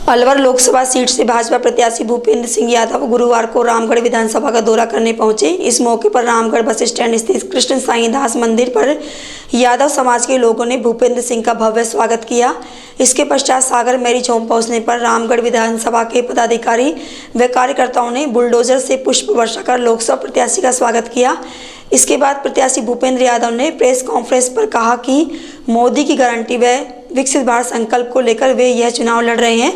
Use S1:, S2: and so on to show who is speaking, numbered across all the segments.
S1: Alwar Lok Sabha seat से भाजपा प्रत्याशी भूपेंद्र सिंह यादव गुरुवार को रामगढ़ विधानसभा का दौरा करने पहुंचे। इस मौके पर रामगढ़ बस स्टैंड स्थित कृष्ण साईं दास मंदिर पर यादव समाज के लोगों ने भूपेंद्र सिंह का भव्य स्वागत किया। इसके पश्चात सागर मैरिज होम पहुंचने पर रामगढ़ विधानसभा के पदाधिकारी व कार्यकर्ताओं ने बुलडोजर से पुष्प वर्षा कर लोकसभा प्रत्याशी का स्वागत किया। इसके बाद प्रत्याशी भूपेंद्र यादव ने प्रेस कॉन्फ्रेंस पर कहा कि मोदी की गारंटी व विकसित भारत संकल्प को लेकर वे यह चुनाव लड़ रहे हैं।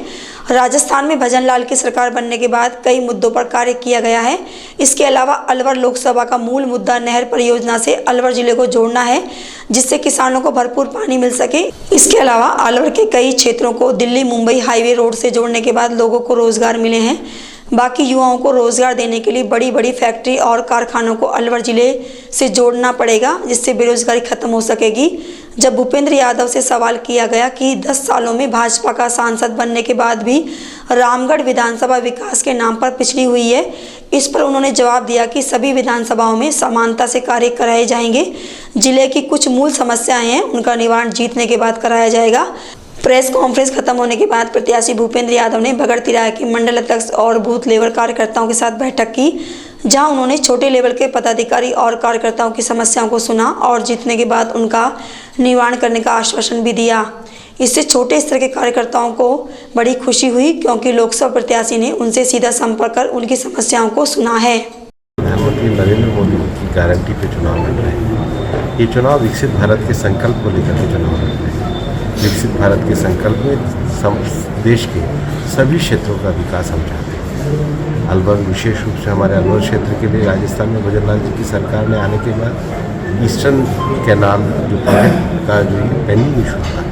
S1: राजस्थान में भजन लाल की सरकार बनने के बाद कई मुद्दों पर कार्य किया गया है। इसके अलावा अलवर लोकसभा का मूल मुद्दा नहर परियोजना से अलवर जिले को जोड़ना है, जिससे किसानों को भरपूर पानी मिल सके। इसके अलावा अलवर के कई क्षेत्रों को दिल्ली मुंबई हाईवे रोड से जोड़ने के बाद लोगों को रोजगार मिले हैं। बाकी युवाओं को रोजगार देने के लिए बड़ी बड़ी फैक्ट्री और कारखानों को अलवर जिले से जोड़ना पड़ेगा, जिससे बेरोजगारी खत्म हो सकेगी। जब भूपेंद्र यादव से सवाल किया गया कि 10 सालों में भाजपा का सांसद बनने के बाद भी रामगढ़ विधानसभा विकास के नाम पर पिछड़ी हुई है, इस पर उन्होंने जवाब दिया कि सभी विधानसभाओं में समानता से कार्य कराए जाएंगे। जिले की कुछ मूल समस्याएं हैं, उनका निवारण जीतने के बाद कराया जाएगा। प्रेस कॉन्फ्रेंस खत्म होने के बाद प्रत्याशी भूपेंद्र यादव ने भगड़ तिराया के मंडल अध्यक्ष और बूथ लेवल कार्यकर्ताओं के साथ बैठक की, जहां उन्होंने छोटे लेवल के पदाधिकारी और कार्यकर्ताओं की समस्याओं को सुना और जीतने के बाद उनका निवारण करने का आश्वासन भी दिया। इससे छोटे स्तर के कार्यकर्ताओं को बड़ी खुशी हुई, क्योंकि लोकसभा प्रत्याशी ने उनसे सीधा संपर्क कर उनकी समस्याओं को सुना है।
S2: प्रधानमंत्री नरेंद्र मोदी की गारंटी पे चुनाव लड़ रहे हैं। ये चुनाव विकसित भारत के संकल्प को लेकर के चुनाव लड़ रहे हैं। विकसित भारत के संकल्प में देश के सभी क्षेत्रों का विकास हम चाहते हैं। अलवर विशेष रूप से हमारे अलवर क्षेत्र के लिए राजस्थान में भजन लाल जी की सरकार ने आने के बाद ईस्टर्न कैनाल जो प्रोजेक्ट का जो पेंडिंग इशू था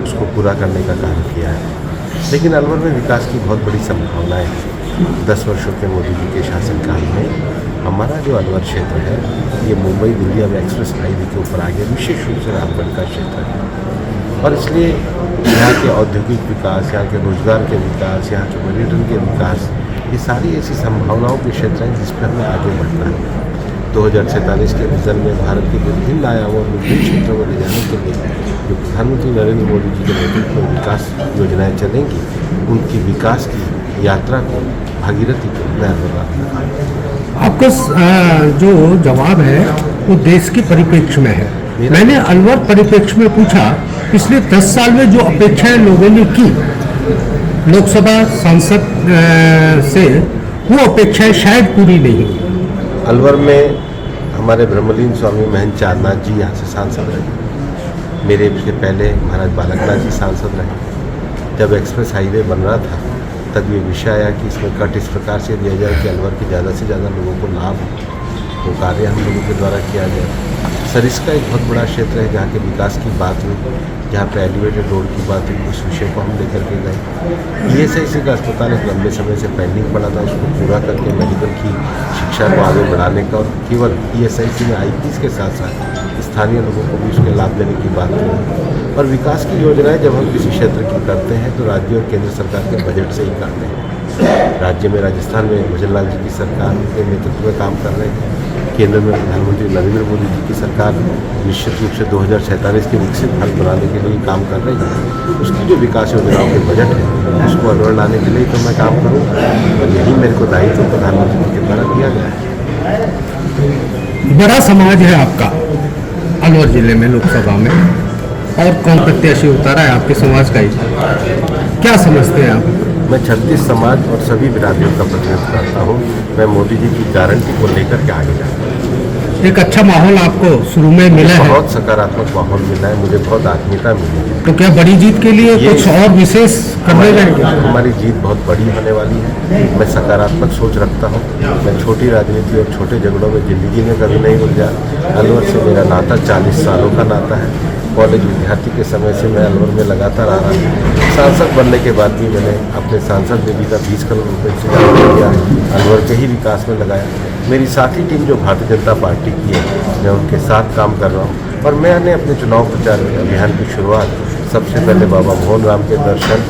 S2: उसको पूरा करने का काम किया है। लेकिन अलवर में विकास की बहुत बड़ी संभावनाएं हैं। 10 वर्षों के मोदी जी के शासनकाल में हमारा जो अलवर क्षेत्र है ये मुंबई दिल्ली अब एक्सप्रेस हाईवे के ऊपर आ गया, विशेष रूप से रामगढ़ का क्षेत्र है। और इसलिए यहाँ के औद्योगिक विकास, यहाँ के रोजगार के विकास, यहाँ के पर्यटन के विकास, ये सारी ऐसी संभावनाओं के क्षेत्र हैं जिस पर हमें आगे बढ़ना है। 2047 के विजन में भारत के विभिन्न आयामों और विभिन्न क्षेत्रों में ले जाने के लिए जो प्रधानमंत्री नरेंद्र मोदी जी के नेतृत्व में विकास योजनाएं चलेंगी, उनकी विकास की यात्रा को भागीरथी को मैं अनुरोध।
S3: आपका जो जवाब है वो देश के परिप्रेक्ष्य में है। मैंने अलवर परिप्रेक्ष्य में पूछा, पिछले 10 साल में जो अपेक्षाएं लोगों ने की लोकसभा सांसद से, वो अपेक्षाएं शायद पूरी नहीं।
S2: अलवर में हमारे ब्रह्मलीन स्वामी महंत चारनाथ जी यहाँ से सांसद रहे। मेरे से पहले महाराज बालकनाथ जी सांसद रहे। जब एक्सप्रेस हाईवे बन रहा था तब ये विषय आया कि इसमें कट इस प्रकार से दिया जाए कि अलवर के ज़्यादा से ज़्यादा लोगों को लाभ हो। वो कार्य हम लोगों के द्वारा किया गया। सरिस्का एक बहुत बड़ा क्षेत्र है जहाँ के विकास की बात हुई, जहाँ पे एलिवेटेड रोड की बात हुई, उस विषय को हम लेकर के गए। ESIC का अस्पताल एक लंबे समय से पेंडिंग पड़ा था, उसको पूरा करके मेडिकल की शिक्षा को आगे बढ़ाने का, और केवल ESIC में IPs के साथ साथ स्थानीय लोगों को भी उसके लाभ देने की बात हुई। और विकास की योजनाएं जब हम किसी क्षेत्र की करते हैं तो राज्य और केंद्र सरकार के बजट से ही करते हैं। राज्य में राजस्थान में भजन लाल जी की सरकार के नेतृत्व में काम कर रहे हैं। केंद्र में प्रधानमंत्री नरेंद्र मोदी जी की सरकार निश्चित रूप से 2047 के विकसित भारत बनाने के लिए काम कर रही है। उसकी जो विकास योजनाओं के बजट है उसको अलवर लाने के लिए तो मैं काम करूँगा, और यही मेरे को दायित्व प्रधानमंत्री जी के द्वारा दिया गया है।
S3: बड़ा समाज है आपका अलवर जिले में लोकसभा में, और कौन प्रत्याशी उतारा है आपके समाज का ही, क्या समझते हैं आप?
S2: मैं 36 समाज और सभी बिरादरियों का प्रतिनिधित्व करता हूँ। मैं मोदी जी की गारंटी को लेकर के आगे जाता हूँ।
S3: एक अच्छा माहौल आपको शुरू में मिला है?
S2: बहुत सकारात्मक माहौल मिला है, मुझे बहुत आत्मीयता मिली है।
S3: तो क्या बड़ी जीत के लिए कुछ और विशेष करने जाएंगे?
S2: हमारी जीत बहुत बड़ी होने वाली है। मैं सकारात्मक सोच रखता हूँ। मैं छोटी राजनीति और छोटे झगड़ों में जिंदगी में कभी नहीं उलझा। अलवर से मेरा नाता 40 सालों का नाता है। कॉलेज विद्यार्थी के समय से मैं अलवर में लगातार आ रहा हूँ। सांसद बनने के बाद भी मैंने अपने सांसद निधि का 20 करोड़ रुपये से ज़्यादा किया, अलवर के ही विकास में लगाया। मेरी साथी टीम जो भारतीय जनता पार्टी की है, मैं उनके साथ काम कर रहा हूँ। और मैंने अपने चुनाव प्रचार अभियान की शुरुआत सबसे पहले बाबा मोहन राम के दर्शन,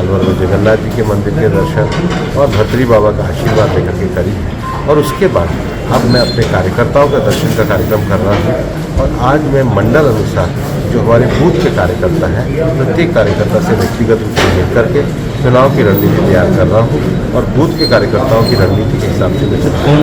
S2: अलवर में जगन्नाथ जी के मंदिर के दर्शन और भत्री बाबा का आशीर्वाद लेकर के करी है। और उसके बाद अब मैं अपने कार्यकर्ताओं का दर्शन का कार्यक्रम कर रहा हूँ। और आज मैं मंडल अनुसार जो हमारे बूथ के कार्यकर्ता हैं, प्रत्येक कार्यकर्ता से व्यक्तिगत रूप से मिल करके चुनाव की रणनीति तैयार कर रहा हूँ और बूथ के कार्यकर्ताओं की रणनीति के हिसाब से मैं चुनाव